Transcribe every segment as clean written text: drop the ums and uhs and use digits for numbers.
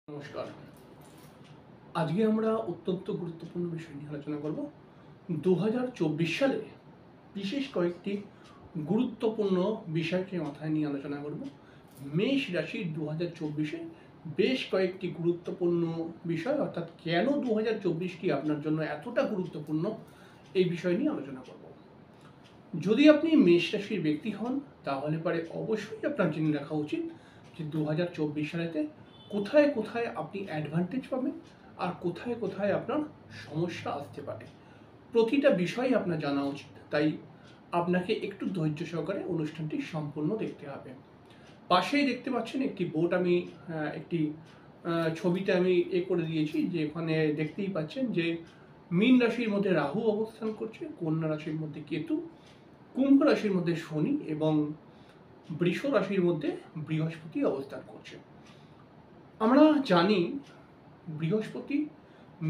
নমস্কার। আজকে আমরা অত্যন্ত গুরুত্বপূর্ণ বিষয় নিয়ে আলোচনা করব। 2024 সালে বিশেষ কয়েকটি গুরুত্বপূর্ণ বিষয়কে মাথায় নিয়ে আলোচনা করব। মেষ রাশির 2024-এ বেশ কয়েকটি গুরুত্বপূর্ণ বিষয়, অর্থাৎ কেন 2024টি আপনার জন্য এতটা গুরুত্বপূর্ণ, এই বিষয় নিয়ে আলোচনা করব। যদি আপনি মেষ রাশির ব্যক্তি হন, তাহলে পরে অবশ্যই আপনার জেনে রাখা উচিত যে 2024 সালেতে কোথায় কোথায় আপনি অ্যাডভান্টেজ পাবেন আর কোথায় কোথায় আপনার সমস্যা আসতে পারে। প্রতিটা বিষয় আপনার জানা উচিত, তাই আপনাকে একটু ধৈর্য সহকারে অনুষ্ঠানটি সম্পূর্ণ দেখতে হবে। পাশেই দেখতে পাচ্ছেন একটি বোর্ড, আমি একটি ছবিতে আমি করে দিয়েছি, যে এখানে দেখতেই পাচ্ছেন যে মীন রাশির মধ্যে রাহু অবস্থান করছে, কন্যা রাশির মধ্যে কেতু, কুম্ভ রাশির মধ্যে শনি এবং বৃষ রাশির মধ্যে বৃহস্পতি অবস্থান করছে। আমরা জানি বৃহস্পতি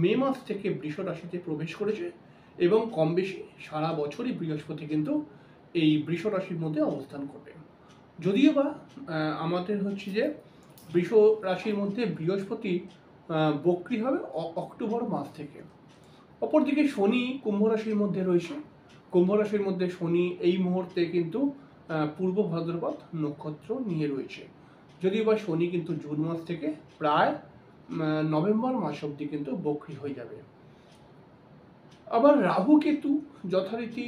মে মাস থেকে বৃষ রাশিতে প্রবেশ করেছে এবং কম বেশি সারা বছরই বৃহস্পতি কিন্তু এই বৃষ রাশির মধ্যে অবস্থান করবে। যদিও বা আমাদের হচ্ছে যে বৃষ রাশির মধ্যে বৃহস্পতি বক্রী হবে অক্টোবর মাস থেকে। অপরদিকে শনি কুম্ভ রাশির মধ্যে রয়েছে। কুম্ভ রাশির মধ্যে শনি এই মুহূর্তে কিন্তু পূর্ব ভাদ্রপদ নক্ষত্র নিয়ে রয়েছে। যদিও বা শনি কিন্তু জুন মাস থেকে প্রায় নভেম্বর মাস অবধি কিন্তু বক্রী হয়ে যাবে। আবার রাহু কেতু যথারীতি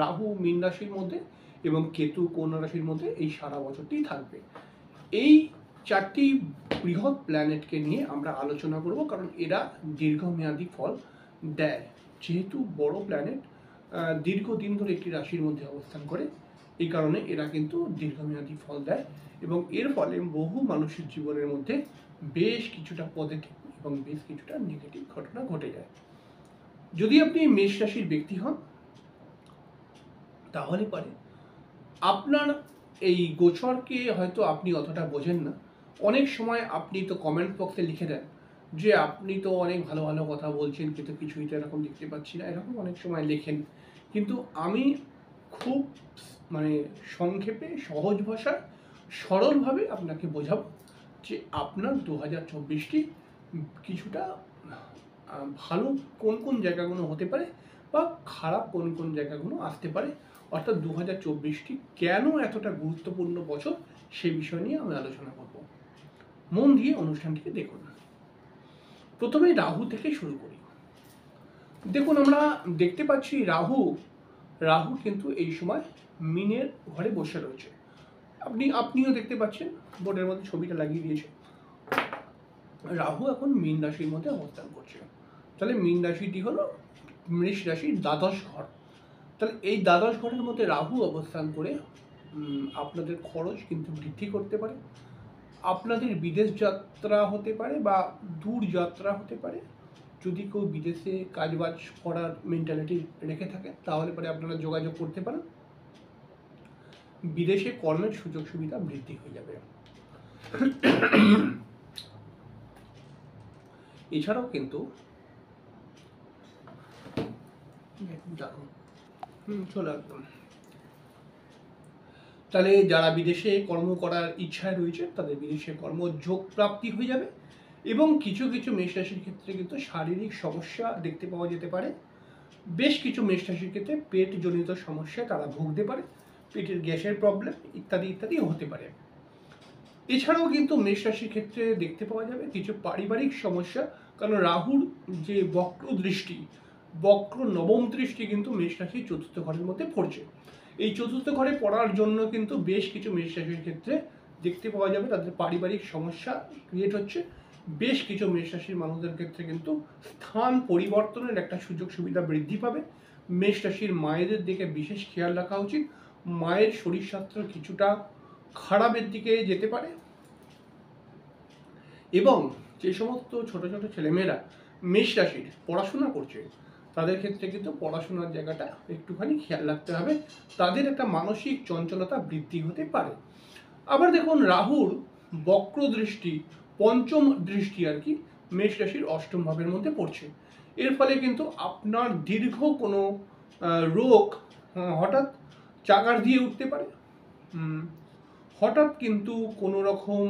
রাহু মীন রাশির মধ্যে এবং কেতু কন্যা রাশির মধ্যে এই সারা বছরটি থাকবে। এই চারটি বৃহৎ প্ল্যানেটকে নিয়ে আমরা আলোচনা করব, কারণ এরা দীর্ঘমেয়াদী ফল দেয়। যেহেতু বড় প্ল্যানেট দীর্ঘদিন ধরে একটি রাশির মধ্যে অবস্থান করে, এই কারণে এরা কিন্তু দীর্ঘমেয়াদী ফল দেয় এবং এর ফলে বহু মানুষের জীবনের মধ্যে বেশ কিছুটা পজিটিভ এবং বেশ কিছুটা নেগেটিভ ঘটনা ঘটে যায়। যদি আপনি মেষ রাশির ব্যক্তি হন, তাহলে পরে আপনার এই গোচরকে হয়তো আপনি অতটা বোঝেন না। অনেক সময় আপনি তো কমেন্ট বক্সে লিখে দেন যে আপনি তো অনেক ভালো ভালো কথা বলছেন, কিন্তু কিছুই তো এরকম দেখতে পাচ্ছি না, এরকম অনেক সময় লেখেন। কিন্তু আমি খুব সংক্ষেপে সহজ ভাষায় সরলভাবে আপনাকে বোঝাবো যে আপনার 2024টি কিছুটা ভালো কোন কোন জায়গাগুলো হতে পারে বা খারাপ কোন কোন জায়গাগুলো আসতে পারে, অর্থাৎ 2024টি কেন এতটা গুরুত্বপূর্ণ বছর সে বিষয় নিয়ে আমি আলোচনা করব। মন দিয়ে অনুষ্ঠানটিকে দেখুন। প্রথমে রাহু থেকে শুরু করি। দেখুন, আমরা দেখতে পাচ্ছি রাহু কিন্তু এই সময় মিনের ঘরে বসে রয়েছে। আপনিও দেখতে পাচ্ছেন, বোর্ডের মধ্যে ছবিটা লাগিয়ে দিয়েছে। রাহু এখন মীন রাশির মধ্যে অবস্থান করছে। তাহলে মীন রাশিটি হলো মেষ রাশির দ্বাদশ ঘর। তাহলে এই দ্বাদশ ঘরের মধ্যে রাহু অবস্থান করে আপনাদের খরচ কিন্তু বৃদ্ধি করতে পারে। আপনাদের বিদেশ যাত্রা হতে পারে বা দূর যাত্রা হতে পারে। যদি কেউ বিদেশে কাজবাজ করার মেন্টালিটি রেখে থাকে, তাহলে পরে আপনারা যোগাযোগ করতে পারেন। বিদেশে কর্মের সুযোগ সুবিধা বৃদ্ধি হয়ে যাবে। এছাড়াও কিন্তু চলে আসলাম। তাহলে যারা বিদেশে কর্ম করার ইচ্ছায় রয়েছে, তাদের বিদেশে কর্মযোগ প্রাপ্তি হয়ে যাবে এবং কিছু কিছু মেষ রাশির ক্ষেত্রে কিন্তু শারীরিক সমস্যা দেখতে পাওয়া যেতে পারে। বেশ কিছু মেষ রাশির ক্ষেত্রে পেটজনিত সমস্যায় তারা ভুগতে পারে, পেটের গ্যাসের প্রবলেম ইত্যাদি ইত্যাদি হতে পারে। এছাড়াও কিন্তু মেষ রাশির ক্ষেত্রে দেখতে পাওয়া যাবে কিছু পারিবারিক সমস্যা, কারণ রাহুর যে বক্র নবম দৃষ্টি কিন্তু মেষ রাশির চতুর্থ ঘরের মধ্যে পড়ছে। এই চতুর্থ ঘরে পড়ার জন্য কিন্তু বেশ কিছু মেষ রাশির ক্ষেত্রে দেখতে পাওয়া যাবে তাদের পারিবারিক সমস্যা ক্রিয়েট হচ্ছে। বেশ কিছু মেষ রাশির মানুষদের ক্ষেত্রে কিন্তু স্থান পরিবর্তনের একটা সুযোগ সুবিধা বৃদ্ধি পাবে। মেষ রাশির মায়েদের দিকে বিশেষ খেয়াল রাখা উচিত। মায়ের শরীর স্বাস্থ্য কিছুটা খারাপের দিকে যেতে পারে এবং যে সমস্ত ছোট ছোট ছেলেমেয়েরা মেষ রাশির পড়াশোনা করছে, তাদের ক্ষেত্রে কিন্তু পড়াশোনার জায়গাটা একটুখানি খেয়াল রাখতে হবে। তাদের একটা মানসিক চঞ্চলতা বৃদ্ধি হতে পারে। আবার দেখুন, রাহুর বক্র দৃষ্টি, পঞ্চম দৃষ্টি আর কি, মেষ রাশির অষ্টম ভাবের মধ্যে পড়ছে। এর ফলে কিন্তু আপনার দীর্ঘ কোনো রোগ হঠাৎ চাকার দিয়ে উঠতে পারে। হঠাৎ কিন্তু কোনো রকম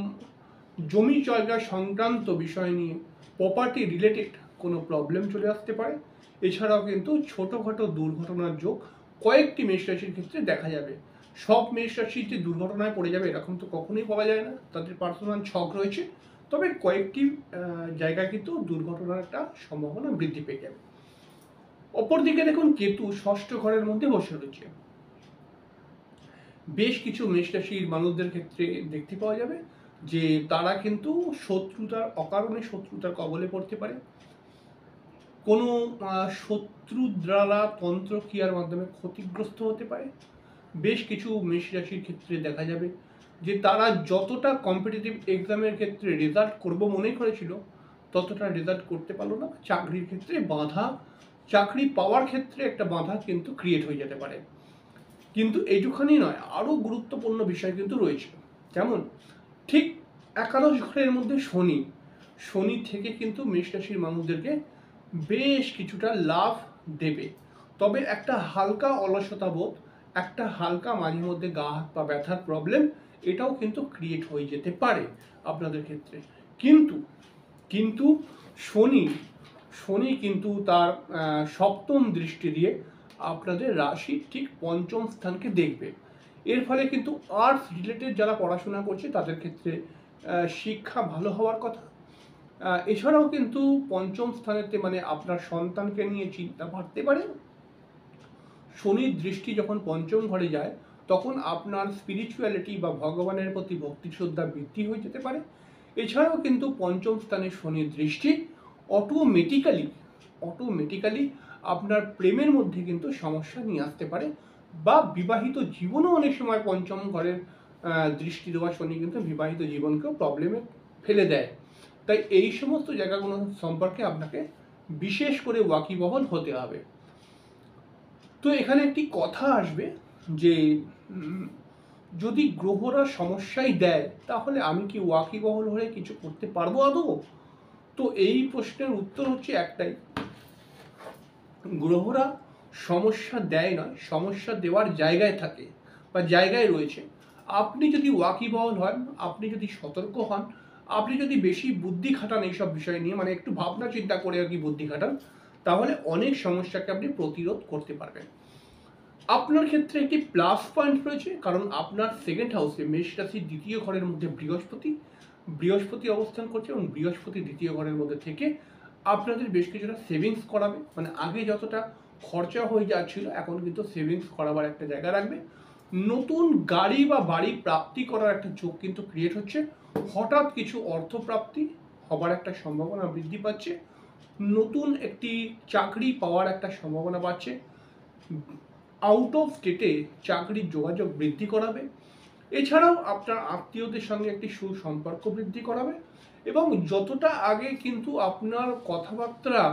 জমি জায়গা সংক্রান্ত বিষয় নিয়ে প্রপার্টি রিলেটেড কোনো প্রবলেম চলে আসতে পারে। এছাড়াও কিন্তু ছোটোখাটো দুর্ঘটনার যোগ কয়েকটি মেষ রাশির ক্ষেত্রে দেখা যাবে। সব মেষ রাশি যে দুর্ঘটনায় পড়ে যাবে এরকম তো কখনোই পাওয়া যায় না, তাদের পার্সোনাল ছক রয়েছে। তবে কয়েকটি জায়গায় কিন্তু দুর্ঘটনার একটা সম্ভাবনা বৃদ্ধি পেয়ে যাবে। অপরদিকে দেখুন, কেতু ষষ্ঠ ঘরের মধ্যে বসে রয়েছে। বেশ কিছু মেষ রাশির মানুষদের ক্ষেত্রে দেখতে পাওয়া যাবে যে তারা কিন্তু অকারণে শত্রুতার কবলে পড়তে পারে। কোনো শত্রু দ্বারা তন্ত্রক্রিয়ার মাধ্যমে ক্ষতিগ্রস্ত হতে পারে। বেশ কিছু মেষ রাশির ক্ষেত্রে দেখা যাবে যে তারা যতটা কম্পিটিটিভ এক্সামের ক্ষেত্রে রেজাল্ট করব মনে করেছিল ততটা রেজাল্ট করতে পারলো না। চাকরির ক্ষেত্রে বাধা, চাকরি পাওয়ার ক্ষেত্রে একটা বাধা কিন্তু ক্রিয়েট হয়ে যেতে পারে। কিন্তু এইটুখানি নয়, আরও গুরুত্বপূর্ণ বিষয় কিন্তু রয়েছে। যেমন ঠিক একাদশ ঘরের মধ্যে শনি থেকে কিন্তু মেষ রাশির মানুষদেরকে বেশ কিছুটা লাভ দেবে। তবে একটা হালকা অলসতা বোধ, একটা হালকা মাঝে মধ্যে গা হাত পা ব্যথার প্রবলেম, এটাও কিন্তু ক্রিয়েট হয়ে যেতে পারে আপনাদের ক্ষেত্রে। কিন্তু শনি কিন্তু তার সপ্তম দৃষ্টি দিয়ে আপনাদের রাশির ঠিক পঞ্চম স্থানকে দেখবে। এর ফলে কিন্তু আর্টস রিলেটেড যারা পড়াশোনা করছে তাদের ক্ষেত্রে শিক্ষা ভালো হওয়ার কথা। এছাড়াও কিন্তু পঞ্চম স্থানেতে মানে আপনার সন্তানকে নিয়ে চিন্তা বাড়তে পারে। শনির দৃষ্টি যখন পঞ্চম ঘরে যায় তখন আপনার স্পিরিচুয়ালিটি বা ভগবানের প্রতি ভক্তি শ্রদ্ধা বৃদ্ধি হয়ে যেতে পারে। এছাড়াও কিন্তু পঞ্চম স্থানে শনির দৃষ্টি অটোমেটিক্যালি আপনার প্রেমের মধ্যে কিন্তু সমস্যা নিয়ে আসতে পারে, বা বিবাহিত জীবনও অনেক সময় পঞ্চম ঘরের দৃষ্টি দেওয়া শনি কিন্তু বিবাহিত জীবনকেও প্রবলেমে ফেলে দেয়। তাই এই সমস্ত জায়গাগুলো সম্পর্কে আপনাকে বিশেষ করে ওয়াকিবহাল হতে হবে। তো এখানে একটি কথা আসবে যে যদি গ্রহরা সমস্যাই দেয় তাহলে আমি কি ওয়াকিবহাল হয়ে কিছু করতে পারবো আদৌ? তো এই প্রশ্নের উত্তর হচ্ছে একটাই, গ্রহরা সমস্যা দেয় নয়, সমস্যা দেওয়ার জায়গায় থাকে বা জায়গায় রয়েছে। আপনি যদি ওয়াকিবহাল হন, আপনি যদি সতর্ক হন, আপনি যদি বেশি বুদ্ধি খাটান এইসব বিষয় নিয়ে, মানে একটু ভাবনা চিন্তা করে আর কি বুদ্ধি খাটান, তাহলে অনেক সমস্যাকে আপনি প্রতিরোধ করতে পারবেন। আপনার ক্ষেত্রে একটি প্লাস পয়েন্ট রয়েছে, কারণ আপনার সেকেন্ড হাউসে মেষ রাশির দ্বিতীয় ঘরের মধ্যে বৃহস্পতি অবস্থান করছে, এবং বৃহস্পতি দ্বিতীয় ঘরের মধ্যে থেকে আপনাদের বেশ কিছুটা সেভিংস করাবে। মানে আগে যতটা খরচা হয়ে যাচ্ছিল এখন কিন্তু সেভিংস করাবার একটা জায়গা রাখবে। নতুন গাড়ি বা বাড়ি প্রাপ্তি করার একটা যোগ কিন্তু ক্রিয়েট হচ্ছে। হঠাৎ কিছু অর্থ প্রাপ্তি হবার একটা সম্ভাবনা বৃদ্ধি পাচ্ছে। নতুন একটি চাকরি পাওয়ার একটা সম্ভাবনা পাচ্ছে। আউট অফ স্টেটে চাকরির যোগাযোগ বৃদ্ধি করাবে। এছাড়াও আপনার আত্মীয়দের সঙ্গে একটি সুসম্পর্ক বৃদ্ধি করাবে, এবং যতটা আগে কিন্তু আপনার কথাবার্তা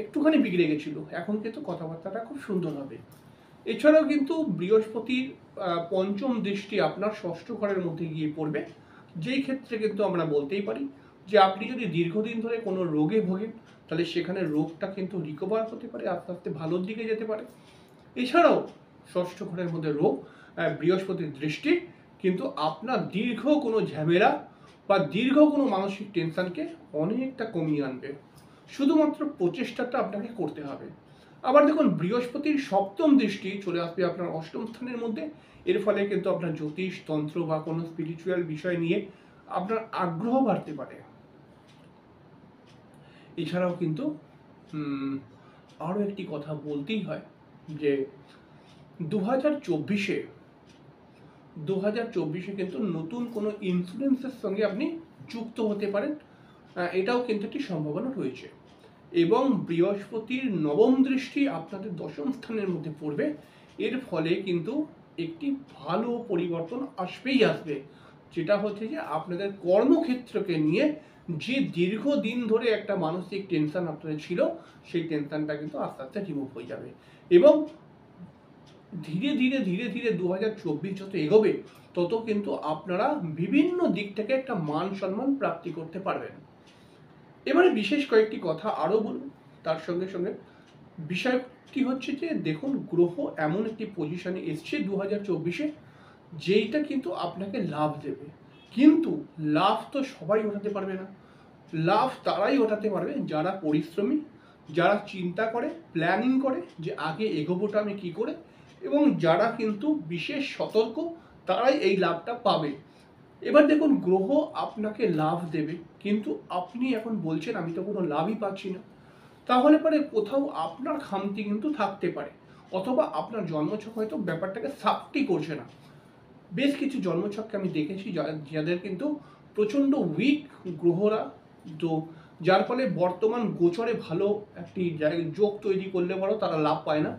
একটুখানি বিগড়ে গেছিল, এখন কিন্তু কথাবার্তাটা খুব সুন্দর হবে। এছাড়াও কিন্তু বৃহস্পতির পঞ্চম দৃষ্টি আপনার ষষ্ঠ ঘরের মধ্যে গিয়ে পড়বে, যেই ক্ষেত্রে কিন্তু আমরা বলতেই পারি যে আপনি যদি দীর্ঘদিন ধরে কোনো রোগে ভোগেন তাহলে সেখানে রোগটা কিন্তু রিকভার হতে পারে, আস্তে আস্তে ভালোর দিকে যেতে পারে। এছাড়াও ষষ্ঠ ঘরের মধ্যে রোগ, বৃহস্পতির দৃষ্টি কিন্তু আপনার দীর্ঘ কোনো ঝামেলা বা দীর্ঘ কোনো মানসিক টেনশনকে অনেকটা কমিয়ে আনবে। শুধুমাত্র প্রচেষ্টাটা আপনাকে করতে হবে। আবার দেখুন, বৃহস্পতির সপ্তম দৃষ্টি চলে আসবে আপনার অষ্টম স্থানের মধ্যে। এর ফলে কিন্তু আপনার জ্যোতিষ তন্ত্র বা কোনো স্পিরিচুয়াল বিষয় নিয়ে আপনার আগ্রহ বাড়তে পারে। এছাড়াও কিন্তু আরও একটি কথা বলতেই হয় যে 2024-এ কিন্তু নতুন কোনো ইন্স্যুরেন্সের সঙ্গে আপনি যুক্ত হতে পারেন, এটাও কিন্তু একটি সম্ভাবনা রয়েছে। এবং বৃহস্পতির নবম দৃষ্টি আপনাদের দশম স্থানের মধ্যে পড়বে। এর ফলে কিন্তু একটি ভালো পরিবর্তন আসবে, যেটা হচ্ছে যে আপনাদের কর্মক্ষেত্রকে নিয়ে যে দীর্ঘদিন ধরে একটা মানসিক টেনশন আপনাদের ছিল সেই টেনশনটা কিন্তু আস্তে আস্তে রিমুভ হয়ে যাবে। এবং ধীরে ধীরে 2024 যত এগোবে তত কিন্তু আপনারা বিভিন্ন দিক থেকে একটা মান সম্মান প্রাপ্তি করতে পারবেন। এবারে বিশেষ কয়েকটি কথা আরও বলুন। তার সঙ্গে সঙ্গে বিষয়টি হচ্ছে যে দেখুন, গ্রহ এমন একটি পজিশনে এসছে 2024-এ যেইটা কিন্তু আপনাকে লাভ দেবে। কিন্তু লাভ তো সবাই ওঠাতে পারবে না। লাভ তারাই ওঠাতে পারবে যারা পরিশ্রমী, যারা চিন্তা করে, প্ল্যানিং করে যে আগে এগোবোটা আমি কী করে, এবং যারা কিন্তু বিশেষ সতর্ক, তারাই এই লাভটা পাবে। এবার দেখুন, গ্রহ আপনাকে লাভ দেবে, কিন্তু আপনি এখন বলছেন আমি তো কোনো লাভই পাচ্ছি না। তাহলে পরে কোথাও আপনার খামতি কিন্তু থাকতে পারে, অথবা আপনার জন্মছক হয়তো ব্যাপারটাকে সাপটি করছে না। বেশ কিছু জন্মছককে আমি দেখেছি যাদের কিন্তু প্রচণ্ড উইক গ্রহরা, তো যার ফলে বর্তমান গোচরে ভালো একটি যোগ তৈরি করলে বড় তারা লাভ পায় না।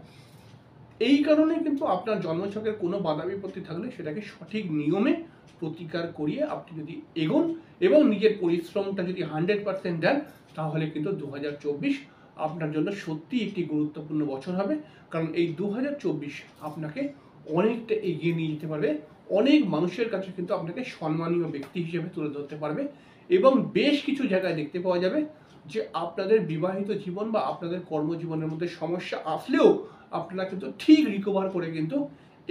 এই কারণে কিন্তু আপনার জন্মছকের কোনো বাধা বিপত্তি থাকলে সেটাকে সঠিক নিয়মে প্রতিকার করিয়ে আপনি যদি এগোন এবং নিজের পরিশ্রমটা যদি 100% দেন, তাহলে কিন্তু 2024 আপনার জন্য সত্যি একটি গুরুত্বপূর্ণ বছর হবে। কারণ এই 2024 আপনাকে অনেকটা এগিয়ে নিয়ে যেতে পারবে, অনেক মানুষের কাছে কিন্তু আপনাকে সম্মানীয় ব্যক্তি হিসেবে তুলে ধরতে পারবে, এবং বেশ কিছু জায়গায় দেখতে পাওয়া যাবে যে আপনাদের বিবাহিত জীবন বা আপনাদের কর্মজীবনের মধ্যে সমস্যা আসলেও আপনারা কিন্তু ঠিক রিকভার করে কিন্তু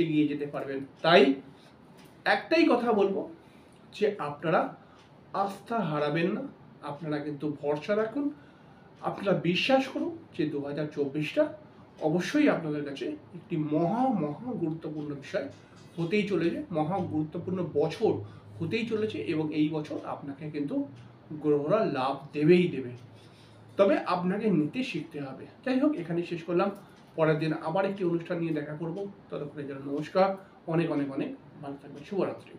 এগিয়ে যেতে পারবেন। তাই একটাই কথা বলবো যে আপনারা আস্থা হারাবেন না, আপনারা কিন্তু ভরসা রাখুন, আপনারা বিশ্বাস করুন যে 2024টা অবশ্যই আপনাদের কাছে একটি মহা গুরুত্বপূর্ণ বিষয় হতেই চলেছে, মহা গুরুত্বপূর্ণ বছর হতেই চলেছে, এবং এই বছর আপনাকে কিন্তু গ্রহরা লাভ দেবেই দেবে। তবে আপনাকে নিতে শিখতে হবে। যাই হোক, এখানেই শেষ করলাম। পরের দিন আবার একটি অনুষ্ঠান নিয়ে দেখা করব। ততক্ষণের জন্য নমস্কার, অনেক অনেক অনেক ভালো থাকবেন। শুভরাত্রি।